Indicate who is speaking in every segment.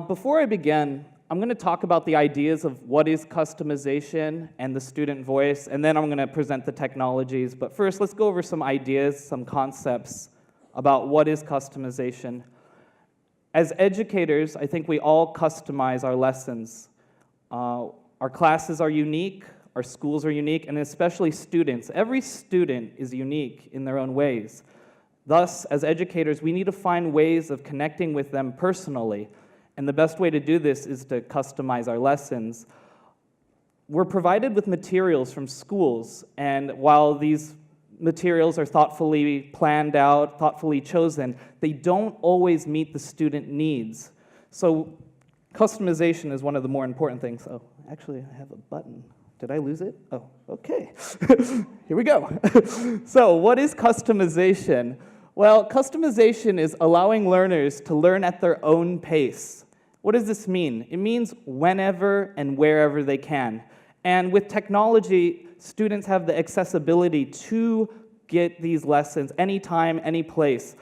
Speaker 1: Before I begin, I'm going to talk about the ideas of what is customization and the student voice, and then I'm going to present the technologies. But first, let's go over some ideas, some concepts about what is customization. As educators, I think we all customize our lessons. Our classes are unique, our schools are unique, and especially students. Every student is unique in their own ways. Thus, as educators, we need to find ways of connecting with them personally. And the best way to do this is to customize our lessons. We're provided with materials from schools, and while these materials are thoughtfully planned out, thoughtfully chosen, they don't always meet the student needs. So customization is one of the more important things. Oh, actually, I have a button. Did I lose it? Oh, okay. Here we go. So what is customization? Well, customization is allowing learners to learn at their own pace. What does this mean? It means whenever and wherever they can. And with technology, students have the accessibility to get these lessons anytime, any place.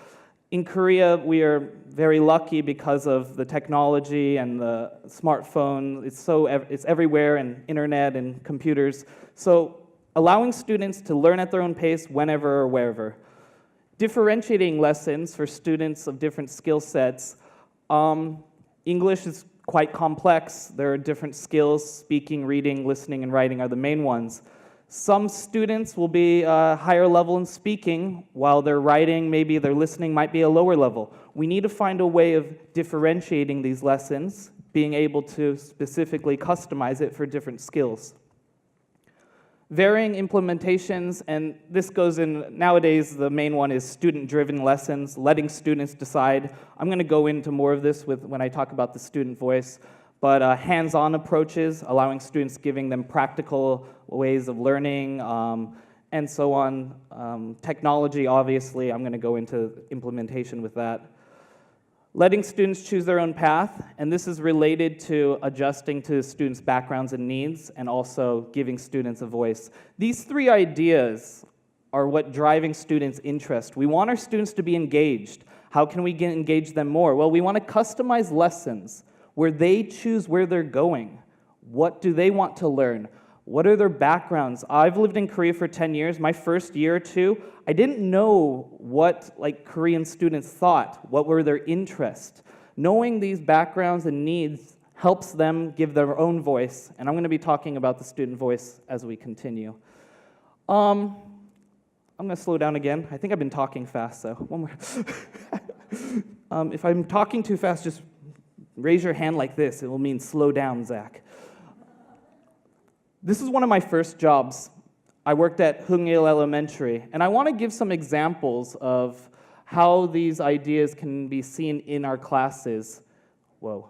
Speaker 1: In Korea, we are very lucky because of the technology and the smartphone. It's everywhere, and internet and computers. So allowing students to learn at their own pace whenever or wherever. Differentiating lessons for students of different skill sets. English is quite complex. There are different skills. Speaking, reading, listening, and writing are the main ones. Some students will be higher level in speaking, while they're writing, maybe their listening might be a lower level. We need to find a way of differentiating these lessons, being able to specifically customize it for different skills. Varying implementations, and this goes in, nowadays the main one is student-driven lessons, letting students decide. I'm going to go into more of this when I talk about the student voice, but hands-on approaches, allowing students, giving them practical ways of learning, and so on. Technology, obviously, I'm going to go into implementation with that. Letting students choose their own path, and this is related to adjusting to students' backgrounds and needs, and also giving students a voice. These three ideas are what driving students' interest. We want our students to be engaged. How can we engage them more? Well, we want to customize lessons where they choose where they're going. What do they want to learn? What are their backgrounds? I've lived in Korea for 10 years. My first year or two, I didn't know what Korean students thought, what were their interests. Knowing these backgrounds and needs helps them give their own voice, and I'm going to be talking about the student voice as we continue. I'm going to slow down again. I think I've been talking fast, so one more. If I'm talking too fast, just raise your hand like this. It will mean slow down, Zach. This is one of my first jobs. I worked at Hungil Elementary, and I want to give some examples of how these ideas can be seen in our classes. Whoa.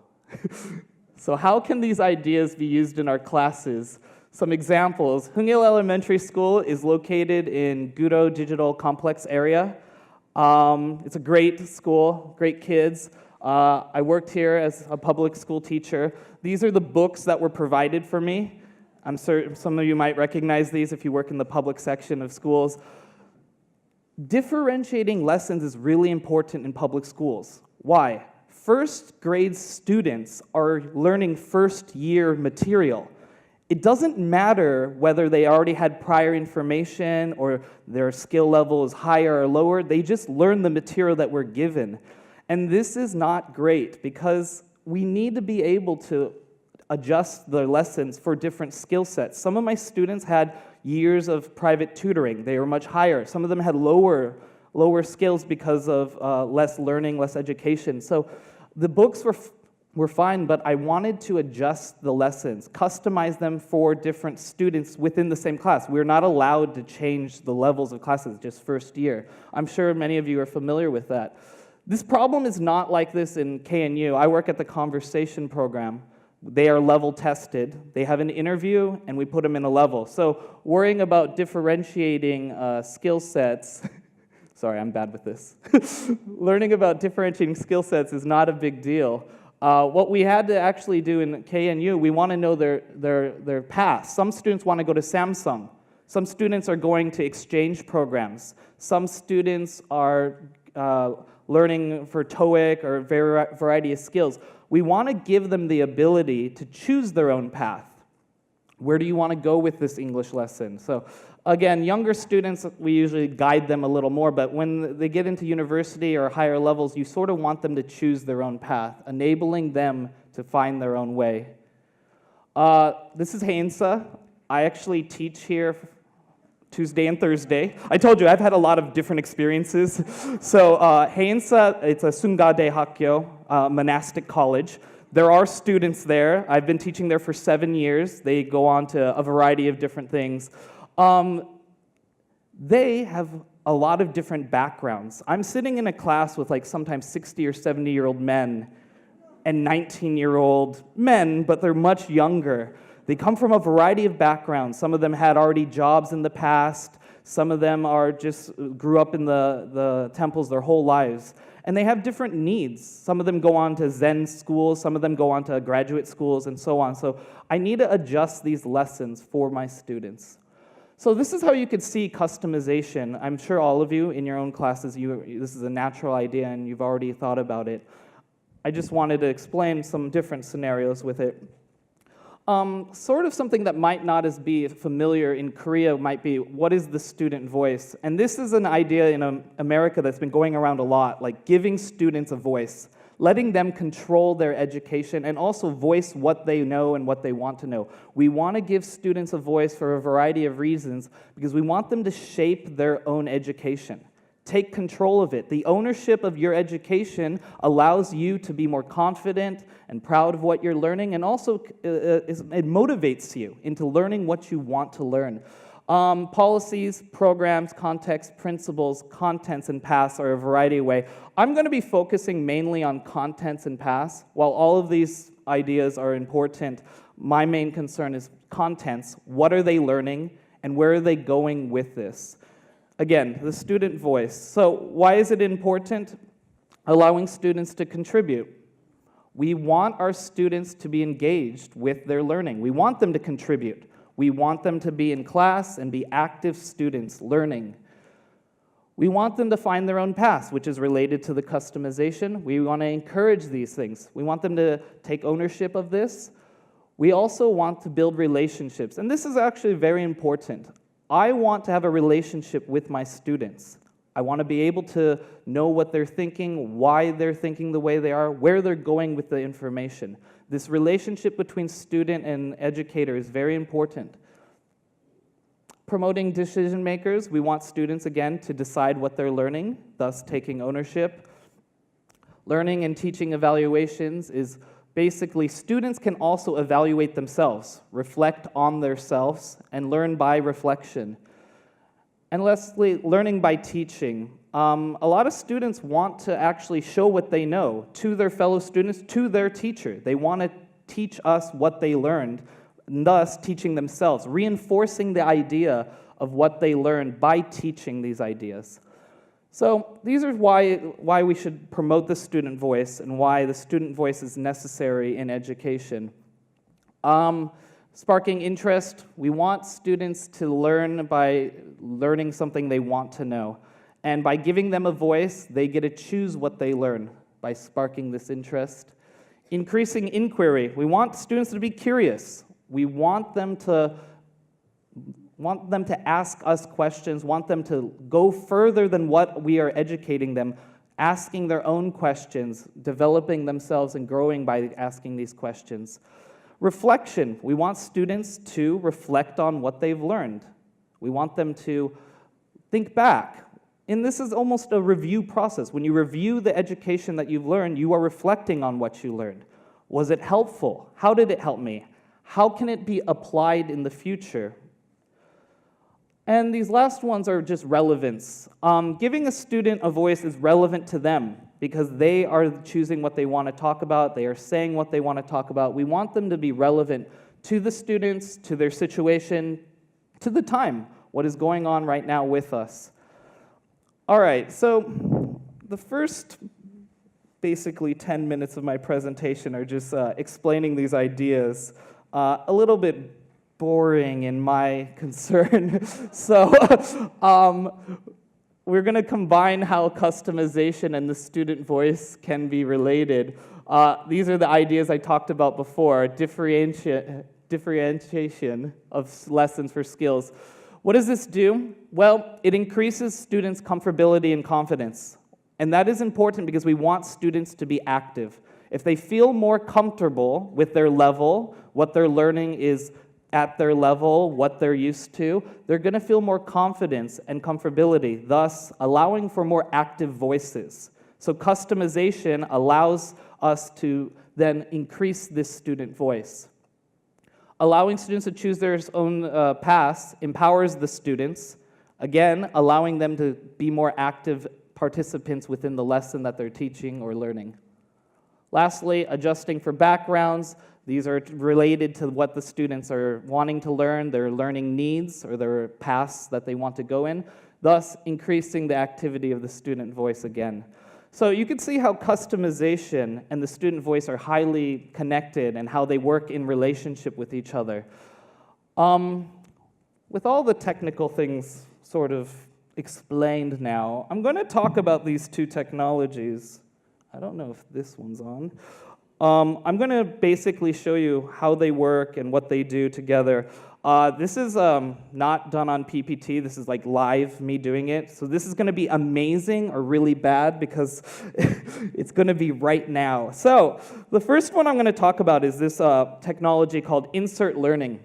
Speaker 1: So how can these ideas be used in our classes? Some examples. Hungil Elementary School is located in Gudo Digital Complex area. It's a great school, great kids. I worked here as a public school teacher. These are the books that were provided for me. I'm sure some of you might recognize these if you work in the public section of schools. Differentiating lessons is really important in public schools. Why? First grade students are learning first year material. It doesn't matter whether they already had prior information or their skill level is higher or lower, they just learn the material that we're given. And this is not great because we need to be able to adjust the lessons for different skill sets. Some of my students had years of private tutoring. They were much higher. Some of them had lower skills because of less learning, less education. So the books were fine, but I wanted to adjust the lessons, customize them for different students within the same class. We're not allowed to change the levels of classes just first year. I'm sure many of you are familiar with that. This problem is not like this in KNU. I work at the conversation program. They are level tested. They have an interview, and we put them in a level. So worrying about differentiating skill sets, sorry, I'm bad with this. Learning about differentiating skill sets is not a big deal. What we had to actually do in KNU, we want to know their path. Some students want to go to Samsung. Some students are going to exchange programs. Some students are learning for TOEIC or a variety of skills. We want to give them the ability to choose their own path. Where do you want to go with this English lesson? So again, younger students, we usually guide them a little more, but when they get into university or higher levels, you sort of want them to choose their own path, enabling them to find their own way. This is Heinsa. I actually teach here Tuesday and Thursday. I told you, I've had a lot of different experiences. So Heinsa, it's a Sungade Hakyo, monastic college. There are students there. I've been teaching there for 7 years. They go on to a variety of different things. They have a lot of different backgrounds. I'm sitting in a class with like sometimes 60 or 70-year-old men and 19-year-old men, but they're much younger. They come from a variety of backgrounds. Some of them had already jobs in the past. Some of them are just grew up in the temples their whole lives. And they have different needs. Some of them go on to Zen schools, some of them go on to graduate schools, and so on. So I need to adjust these lessons for my students. So this is how you could see customization. I'm sure all of you in your own classes, this is a natural idea and you've already thought about it. I just wanted to explain some different scenarios with it. Sort of something that might not as be familiar in Korea might be, what is the student voice? And this is an idea in America that's been going around a lot, like giving students a voice, letting them control their education and also voice what they know and what they want to know. We want to give students a voice for a variety of reasons because we want them to shape their own education. Take control of it. The ownership of your education allows you to be more confident and proud of what you're learning, and also it motivates you into learning what you want to learn. Policies, programs, context, principles, contents, and paths are a variety of ways. I'm going to be focusing mainly on contents and paths. While all of these ideas are important, my main concern is contents. What are they learning, and where are they going with this? Again, the student voice. So why is it important? Allowing students to contribute. We want our students to be engaged with their learning. We want them to contribute. We want them to be in class and be active students learning. We want them to find their own path, which is related to the customization. We want to encourage these things. We want them to take ownership of this. We also want to build relationships. And this is actually very important. I want to have a relationship with my students. I want to be able to know what they're thinking, why they're thinking the way they are, where they're going with the information. This relationship between student and educator is very important. Promoting decision makers, we want students, again, to decide what they're learning, thus taking ownership. Learning and teaching evaluations is basically, students can also evaluate themselves, reflect on themselves, and learn by reflection. And lastly, learning by teaching. A lot of students want to actually show what they know to their fellow students, to their teacher. They want to teach us what they learned, thus teaching themselves, reinforcing the idea of what they learned by teaching these ideas. So these are why we should promote the student voice and why the student voice is necessary in education. Sparking interest, we want students to learn by learning something they want to know. And by giving them a voice, they get to choose what they learn by sparking this interest. Increasing inquiry, we want students to be curious. We want them to ask us questions, want them to go further than what we are educating them, asking their own questions, developing themselves and growing by asking these questions. Reflection, we want students to reflect on what they've learned. We want them to think back. And this is almost a review process. When you review the education that you've learned, you are reflecting on what you learned. Was it helpful? How did it help me? How can it be applied in the future? And these last ones are just relevance. Giving a student a voice is relevant to them because they are choosing what they want to talk about. They are saying what they want to talk about. We want them to be relevant to the students, to their situation, to the time, what is going on right now with us. All right, so the first basically 10 minutes of my presentation are just explaining these ideas. A little bit boring in my concern. So we're going to combine how customization and the student voice can be related. These are the ideas I talked about before, differentiation of lessons for skills. What does this do? Well, it increases students' comfortability and confidence. And that is important because we want students to be active. If they feel more comfortable with their level, what they're learning is at their level, what they're used to, they're going to feel more confidence and comfortability, thus allowing for more active voices. So customization allows us to then increase this student voice. Allowing students to choose their own paths empowers the students, again, allowing them to be more active participants within the lesson that they're teaching or learning. Lastly, adjusting for backgrounds. These are related to what the students are wanting to learn, their learning needs, or their paths that they want to go in, thus increasing the activity of the student voice again. So you can see how customization and the student voice are highly connected and how they work in relationship with each other. With all the technical things sort of explained now, I'm going to talk about these two technologies. I don't know if this one's on. I'm going to basically show you how they work and what they do together. This is not done on PPT. This is like live, me doing it. So this is going to be amazing or really bad because it's going to be right now. So the first one I'm going to talk about is this technology called insert learning.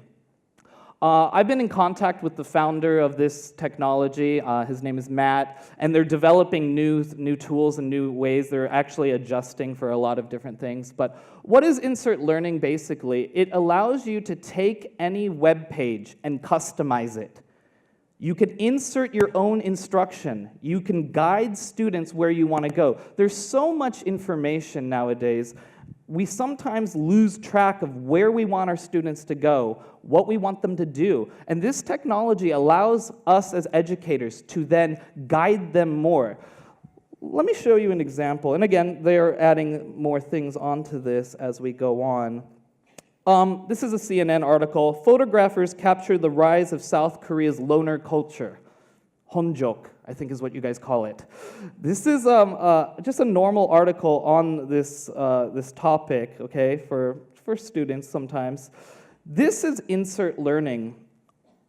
Speaker 1: I've been in contact with the founder of this technology. His name is Matt, and they're developing new tools and new ways. They're actually adjusting for a lot of different things. But what is insert learning basically? It allows you to take any web page and customize it. You can insert your own instruction. You can guide students where you want to go. There's so much information nowadays. We sometimes lose track of where we want our students to go, what we want them to do. And this technology allows us as educators to then guide them more. Let me show you an example. And again, they're adding more things onto this as we go on. This is a CNN article. Photographers capture the rise of South Korea's loner culture. Honjok, I think is what you guys call it. This is just a normal article on this topic, okay, for students sometimes. This is insert learning.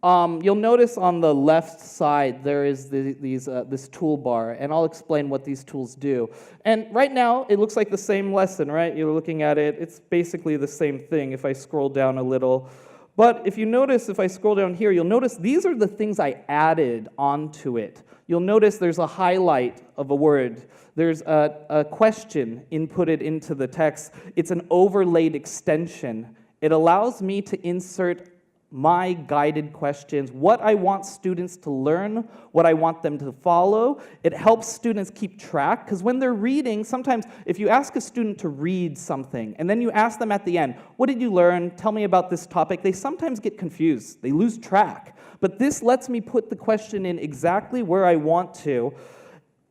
Speaker 1: You'll notice on the left side there is this toolbar, and I'll explain what these tools do. And right now, it looks like the same lesson, right? You're looking at it. It's basically the same thing if I scroll down a little. But if you notice, if I scroll down here, you'll notice these are the things I added onto it. You'll notice there's a highlight of a word. There's a question inputted into the text. It's an overlaid extension. It allows me to insert my guided questions, what I want students to learn, what I want them to follow. It helps students keep track, because when they're reading, sometimes if you ask a student to read something, and then you ask them at the end, what did you learn? Tell me about this topic. They sometimes get confused. They lose track. But this lets me put the question in exactly where I want to.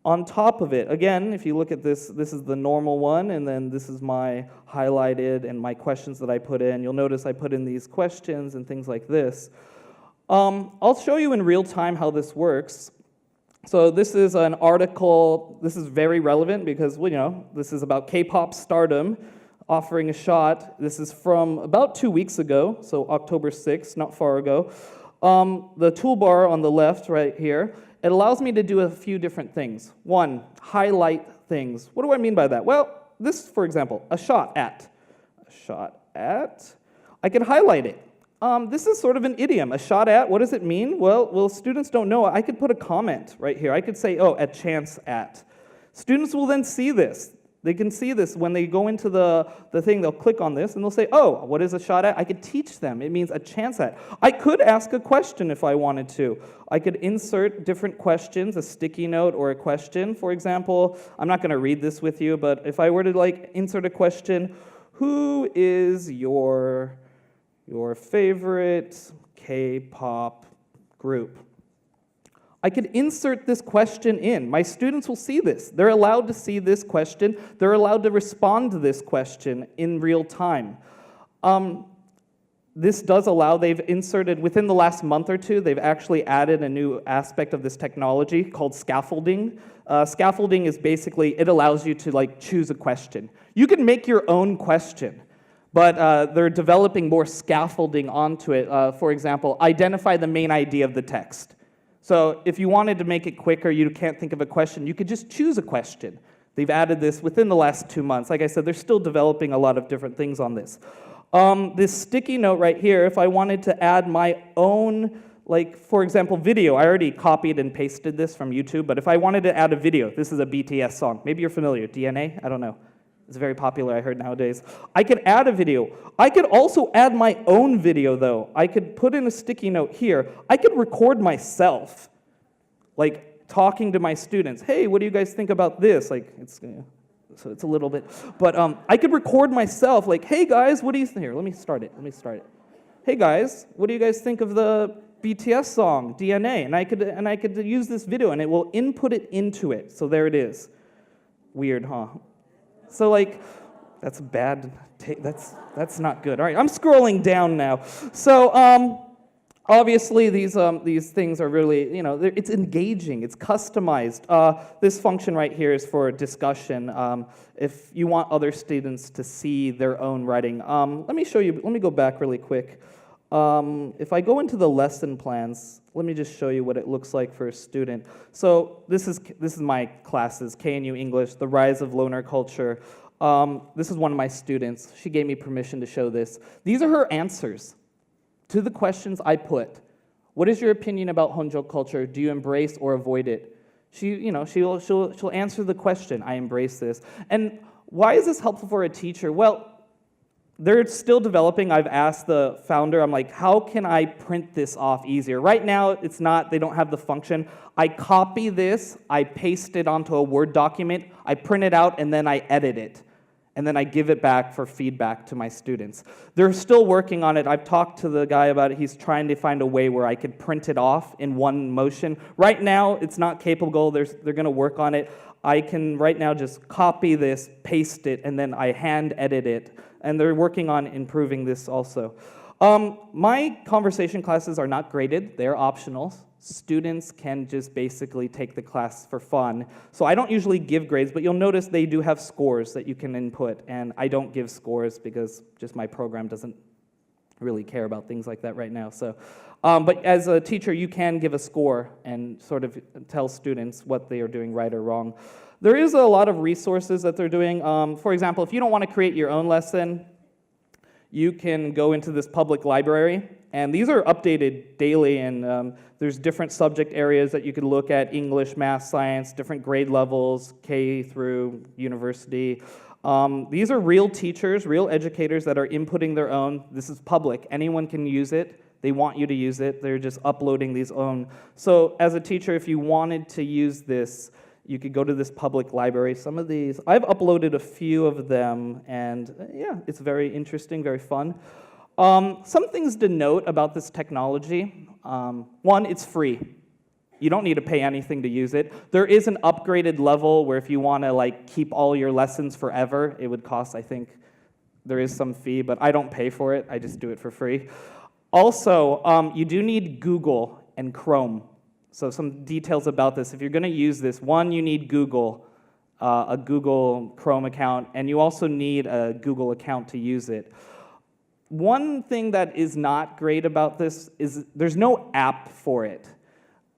Speaker 1: On top of it, again, if you look at this, this is the normal one, and then this is my highlighted and my questions that I put in. You'll notice I put in these questions and things like this. I'll show you in real time how this works. So this is an article. This is very relevant because, well, you know, this is about K-pop stardom offering a shot. This is from about 2 weeks ago, so October 6th, not far ago. The toolbar on the left right here, it allows me to do a few different things. One, highlight things. What do I mean by that? Well, this, for example, a shot at. A shot at. I can highlight it. This is sort of an idiom. A shot at, what does it mean? Well, students don't know. I could put a comment right here. I could say, oh, a chance at. Students will then see this. They can see this when they go into the thing, they'll click on this, and they'll say, oh, what is a shot at? I could teach them. It means a chance at. I could ask a question if I wanted to. I could insert different questions, a sticky note or a question. For example, I'm not going to read this with you, but if I were to insert a question, who is your favorite K-pop group? I could insert this question in. My students will see this. They're allowed to see this question. They're allowed to respond to this question in real time. this does allow, they've inserted, within the last month or two, they've actually added a new aspect of this technology called scaffolding. Scaffolding is basically, it allows you to choose a question. You can make your own question, but they're developing more scaffolding onto it. For example, identify the main idea of the text. So if you wanted to make it quicker, you can't think of a question, you could just choose a question. They've added this within the last 2 months. Like I said, they're still developing a lot of different things on this. This sticky note right here, if I wanted to add my own, for example, video, I already copied and pasted this from YouTube, but if I wanted to add a video, this is a BTS song. Maybe you're familiar, DNA? I don't know. It's very popular, I heard, nowadays. I could add a video. I could also add my own video, though. I could put in a sticky note here. I could record myself, talking to my students. Hey, what do you guys think about this? So it's a little bit, but I could record myself, hey guys, what do you think? Here, let me start it. Hey guys, what do you guys think of the BTS song, DNA? And I could use this video, and it will input it into it. So there it is. Weird, huh? So that's bad. That's not good. All right, I'm scrolling down now. So obviously, these things are really, it's engaging, it's customized. This function right here is for discussion. If you want other students to see their own writing. Let me show you, let me go back really quick. If I go into the lesson plans, let me just show you what it looks like for a student. So this is my classes, KNU English, The Rise of Loner Culture. This is one of my students. She gave me permission to show this. These are her answers to the questions I put. What is your opinion about Honjo culture? Do you embrace or avoid it? She'll answer the question, I embrace this. And why is this helpful for a teacher? Well, they're still developing. I've asked the founder, I'm like, how can I print this off easier? Right now, they don't have the function. I copy this, I paste it onto a Word document, I print it out, and then I edit it. And then I give it back for feedback to my students. They're still working on it. I've talked to the guy about it. He's trying to find a way where I could print it off in one motion. Right now, it's not capable. They're going to work on it. I can right now just copy this, paste it, and then I hand edit it. And they're working on improving this also. My conversation classes are not graded. They're optional. Students can just basically take the class for fun. So I don't usually give grades, but you'll notice they do have scores that you can input, and I don't give scores because just my program doesn't really care about things like that right now. So, but as a teacher, you can give a score and sort of tell students what they are doing right or wrong. There is a lot of resources that they're doing. For example, if you don't want to create your own lesson, you can go into this public library, and these are updated daily, and there's different subject areas that you could look at: English, math, science, different grade levels, K through university. These are real teachers, real educators that are inputting their own. This is public. Anyone can use it. They want you to use it. They're just uploading these own. So as a teacher, if you wanted to use this, you could go to this public library. Some of these, I've uploaded a few of them, and yeah, it's very interesting, very fun. Some things to note about this technology. One, it's free. You don't need to pay anything to use it. There is an upgraded level where if you want to keep all your lessons forever, it would cost, I think, there is some fee, but I don't pay for it. I just do it for free. Also, you do need Google and Chrome. So some details about this. If you're going to use this, one, you need Google, a Google Chrome account, and you also need a Google account to use it. One thing that is not great about this is there's no app for it.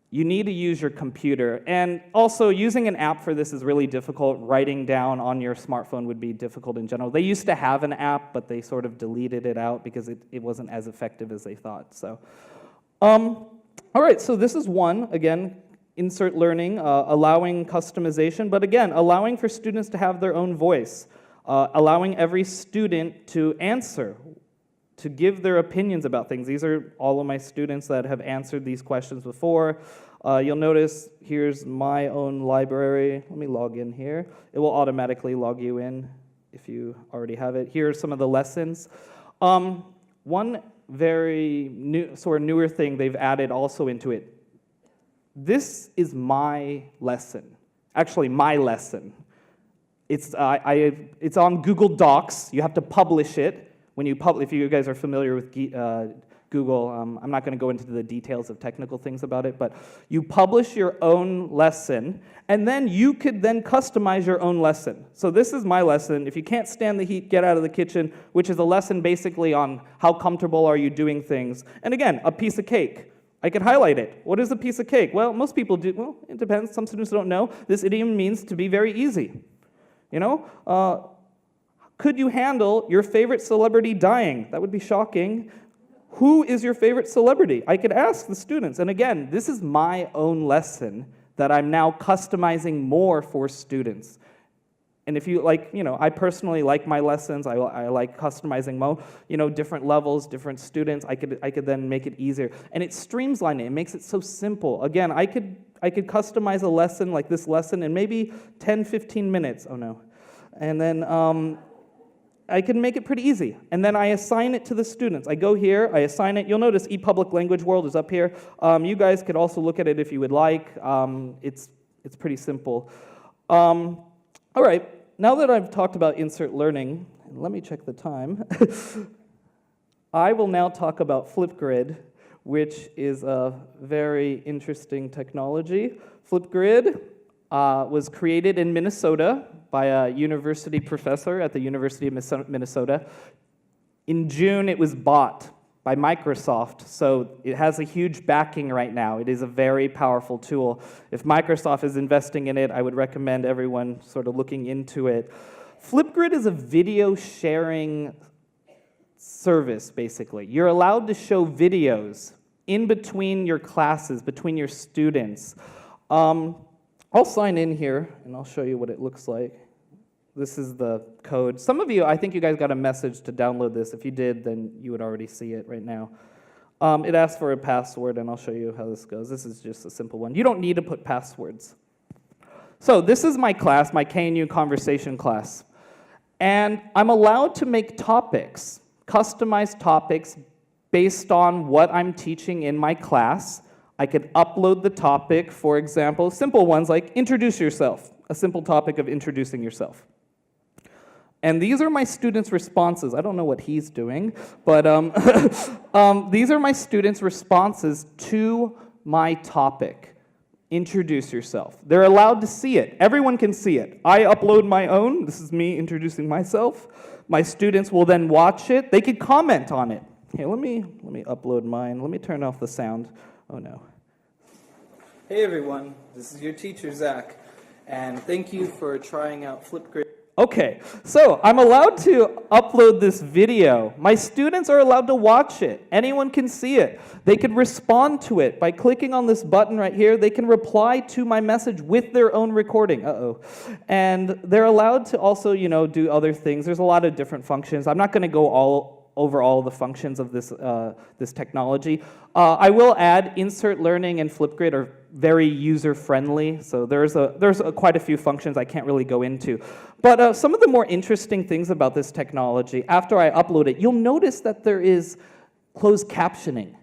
Speaker 1: You need to use your computer. And also, using an app for this is really difficult. Writing down on your smartphone would be difficult in general. They used to have an app, but they sort of deleted it out because it wasn't as effective as they thought. So, all right, so this is one, again, insert learning, allowing customization, but again, allowing for students to have their own voice, allowing every student to answer, to give their opinions about things. These are all of my students that have answered these questions before. You'll notice here's my own library. Let me log in here. It will automatically log you in if you already have it. Here are some of the lessons. One very new, sort of newer thing they've added also into it. This is my lesson. Actually, my lesson. It's on Google Docs. You have to publish it. When you if you guys are familiar with Google, I'm not going to go into the details of technical things about it, but you publish your own lesson, and then you could then customize your own lesson. So this is my lesson. If you can't stand the heat, get out of the kitchen, which is a lesson basically on how comfortable are you doing things. And again, a piece of cake. I could highlight it. What is a piece of cake? Well, most people do. Well, it depends. Some students don't know. This idiom means to be very easy. You know? Could you handle your favorite celebrity dying? That would be shocking. Who is your favorite celebrity? I could ask the students. And again, this is my own lesson that I'm now customizing more for students. And if you like, you know, I personally like my lessons. I like customizing different levels, different students. I could then make it easier. And it streamlines it. It makes it so simple. Again, I could customize a lesson like this lesson in maybe 10, 15 minutes. Oh no. And then I can make it pretty easy. And then I assign it to the students. I go here, I assign it. You'll notice ePublic Language World is up here. You guys could also look at it if you would like. It's pretty simple. All right, now that I've talked about insert learning, let me check the time. I will now talk about Flipgrid, which is a very interesting technology. Flipgrid was created in Minnesota by a university professor at the University of Minnesota. In June, it was bought by Microsoft, so it has a huge backing right now. It is a very powerful tool. If Microsoft is investing in it, I would recommend everyone sort of looking into it. Flipgrid is a video sharing service, basically. You're allowed to show videos in between your classes, between your students. I'll sign in here, and I'll show you what it looks like. This is the code. Some of you, I think you guys got a message to download this. If you did, then you would already see it right now. It asks for a password, and I'll show you how this goes. This is just a simple one. You don't need to put passwords. So this is my class, my KNU conversation class. And I'm allowed to make topics, customized topics, based on what I'm teaching in my class. I could upload the topic, for example, simple ones like introduce yourself, a simple topic of introducing yourself. And these are my students' responses. I don't know what he's doing, but these are my students' responses to my topic. Introduce yourself. They're allowed to see it. Everyone can see it. I upload my own. This is me introducing myself. My students will then watch it. They could comment on it. Here, let me upload mine. Let me turn off the sound. Oh no. Hey everyone, this is your teacher, Zach, and thank you for trying out Flipgrid. Okay, so I'm allowed to upload this video. My students are allowed to watch it. Anyone can see it. They can respond to it by clicking on this button right here. They can reply to my message with their own recording. And they're allowed to also, do other things. There's a lot of different functions. I'm not going to go over all the functions of this technology. I will add insert learning and Flipgrid are very user-friendly, so there's quite a few functions I can't really go into. But some of the more interesting things about this technology, after I upload it, you'll notice that there is closed captioning.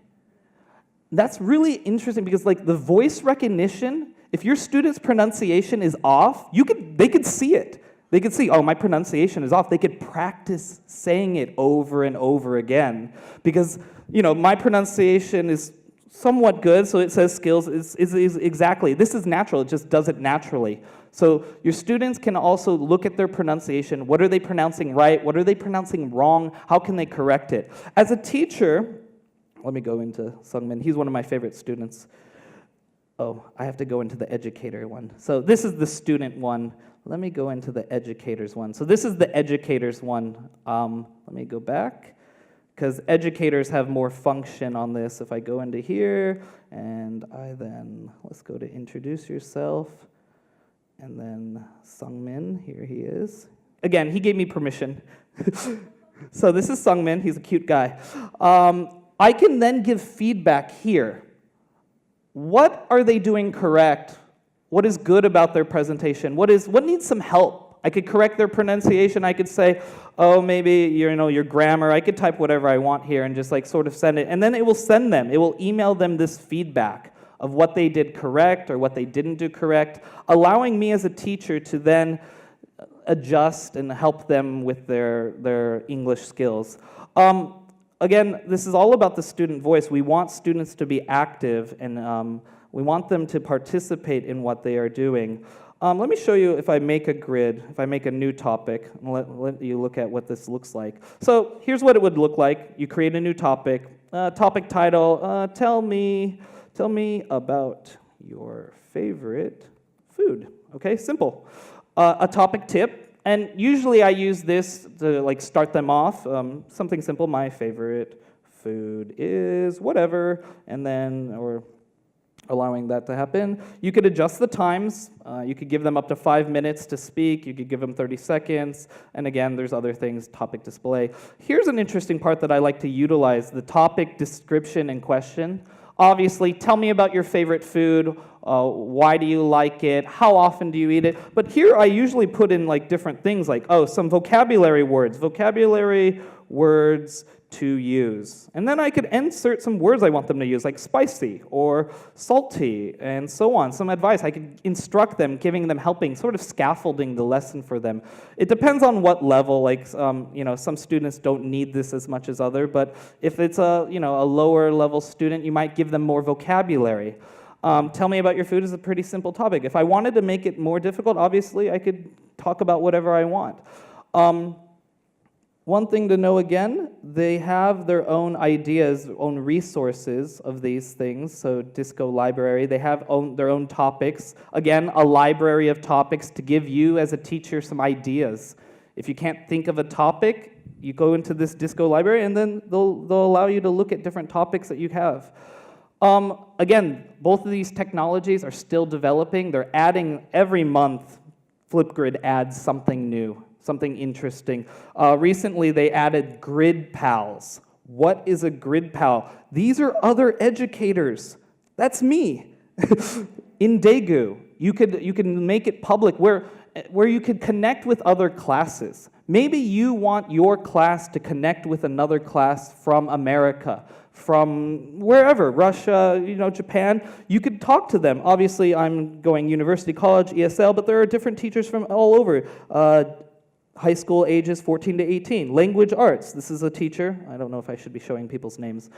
Speaker 1: That's really interesting because the voice recognition, if your student's pronunciation is off, they could see it. They could see, oh, my pronunciation is off. They could practice saying it over and over again. Because, my pronunciation is somewhat good, so it says skills is exactly. This is natural. It just does it naturally. So your students can also look at their pronunciation. What are they pronouncing right? What are they pronouncing wrong? How can they correct it? As a teacher, let me go into Sungmin. He's one of my favorite students. Oh, I have to go into the educator one. So this is the student one. Let me go into the educators one. So this is the educators one. Let me go back, because educators have more function on this. If I go into here, and let's go to introduce yourself, and then Sungmin, here he is. Again, he gave me permission. So this is Sungmin, he's a cute guy. I can then give feedback here. What are they doing correct? What is good about their presentation? What needs some help? I could correct their pronunciation. I could say, oh, maybe your grammar. I could type whatever I want here and just sort of send it. And then it will send them. It will email them this feedback of what they did correct or what they didn't do correct, allowing me as a teacher to then adjust and help them with their English skills. Again, this is all about the student voice. We want students to be active, and we want them to participate in what they are doing. Let me show you if I make a grid, if I make a new topic, and let you look at what this looks like. So here's what it would look like. You create a new topic. Topic title, tell me about your favorite food. Okay, simple. A topic tip. And usually I use this to like start them off. Something simple, my favorite food is whatever, and then, or allowing that to happen. You could adjust the times. You could give them up to 5 minutes to speak. You could give them 30 seconds. And again, there's other things, topic display. Here's an interesting part that I like to utilize, the topic description and question. Obviously, tell me about your favorite food. Why do you like it? How often do you eat it? But here I usually put in like different things like, some vocabulary words to use. And then I could insert some words I want them to use, like spicy or salty and so on. Some advice. I could instruct them, giving them helping, sort of scaffolding the lesson for them. It depends on what level. Like, some students don't need this as much as others, but if it's a lower level student, you might give them more vocabulary. Tell me about your food is a pretty simple topic. If I wanted to make it more difficult, obviously I could talk about whatever I want. One thing to know again, they have their own ideas, own resources of these things. So Disco Library, they have their own topics. Again, a library of topics to give you as a teacher some ideas. If you can't think of a topic, you go into this Disco Library and then they'll allow you to look at different topics that you have. Again, both of these technologies are still developing. They're adding every month. Flipgrid adds something new, something interesting. Recently, they added grid pals. What is a grid pal? These are other educators. That's me. In Daegu, you can make it public where you could connect with other classes. Maybe you want your class to connect with another class from America, from wherever, Russia, Japan. You could talk to them. Obviously, I'm going university, college, ESL, but there are different teachers from all over. High school ages 14 to 18. Language arts. This is a teacher. I don't know if I should be showing people's names.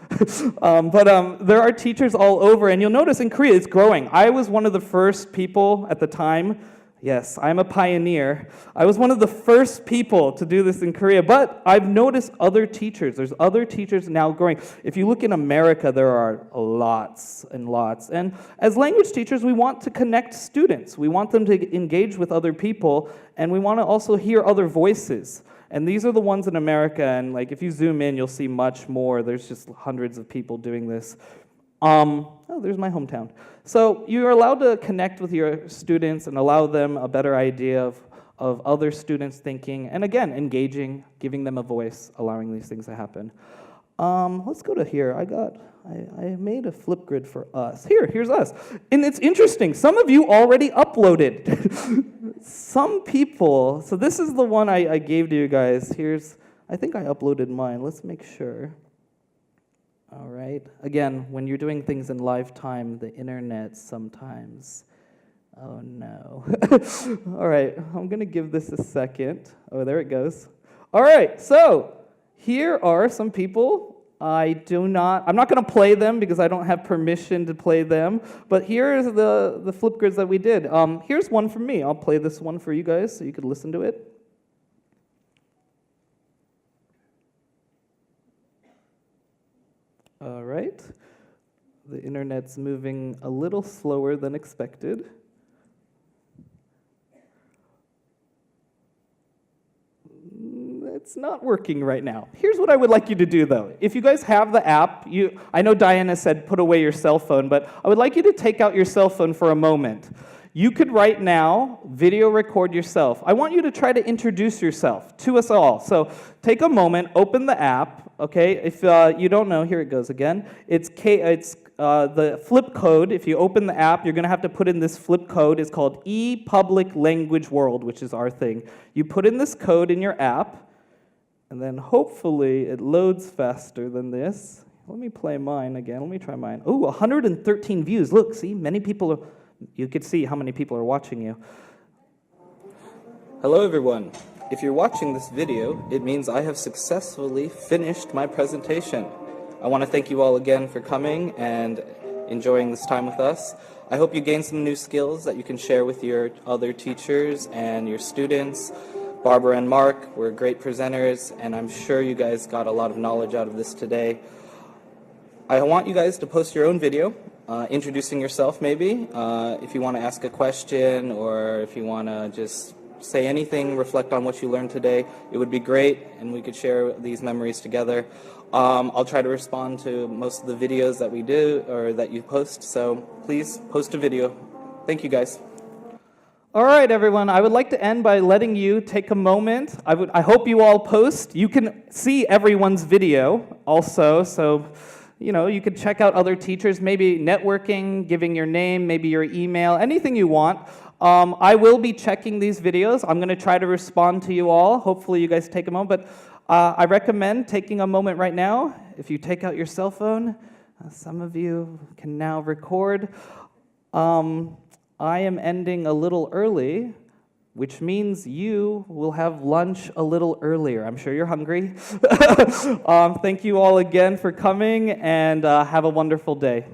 Speaker 1: But there are teachers all over, and you'll notice in Korea it's growing. I was one of the first people at the time. Yes, I'm a pioneer. I was one of the first people to do this in Korea, but I've noticed other teachers. There's other teachers now growing. If you look in America, there are lots and lots. And as language teachers, we want to connect students. We want them to engage with other people, and we want to also hear other voices. And these are the ones in America, and like if you zoom in, you'll see much more. There's just hundreds of people doing this. There's my hometown. So you're allowed to connect with your students and allow them a better idea of other students thinking, and again, engaging, giving them a voice, allowing these things to happen. Let's go to here. I made a Flipgrid for us. Here's us. And it's interesting. Some of you already uploaded. Some people, so this is the one I gave to you guys. I think I uploaded mine. Let's make sure. All right. Again, when you're doing things in live time, the internet sometimes. Oh no. All right. I'm going to give this a second. Oh, there it goes. All right. So here are some people. I'm not going to play them because I don't have permission to play them. But here's the Flipgrids that we did. Here's one for me. I'll play this one for you guys so you could listen to it. All right, the internet's moving a little slower than expected. It's not working right now. Here's what I would like you to do, though. If you guys have the app, I know Diana said put away your cell phone, but I would like you to take out your cell phone for a moment. You could right now video record yourself. I want you to try to introduce yourself to us all. So take a moment, open the app, okay? If you don't know, here it goes again. It's the flip code. If you open the app, you're going to have to put in this flip code. It's called ePublic Language World, which is our thing. You put in this code in your app, and then hopefully it loads faster than this. Let me play mine again. Let me try mine. Oh, 113 views. Look, see, many people are... You could see how many people are watching you. Hello everyone. If you're watching this video, it means I have successfully finished my presentation. I want to thank you all again for coming and enjoying this time with us. I hope you gained some new skills that you can share with your other teachers and your students. Barbara and Mark were great presenters, and I'm sure you guys got a lot of knowledge out of this today. I want you guys to post your own video, introducing yourself maybe, if you want to ask a question or if you want to just say anything, reflect on what you learned today. It would be great, and we could share these memories together. I'll try to respond to most of the videos that we do or that you post, so please post a video. Thank you guys. All right, everyone. I would like to end by letting you take a moment. I hope you all post. You can see everyone's video also, so you could check out other teachers, maybe networking, giving your name, maybe your email, anything you want. I will be checking these videos. I'm going to try to respond to you all. Hopefully you guys take a moment, but I recommend taking a moment right now. If you take out your cell phone, some of you can now record. I am ending a little early, which means you will have lunch a little earlier. I'm sure you're hungry. Thank you all again for coming, and have a wonderful day.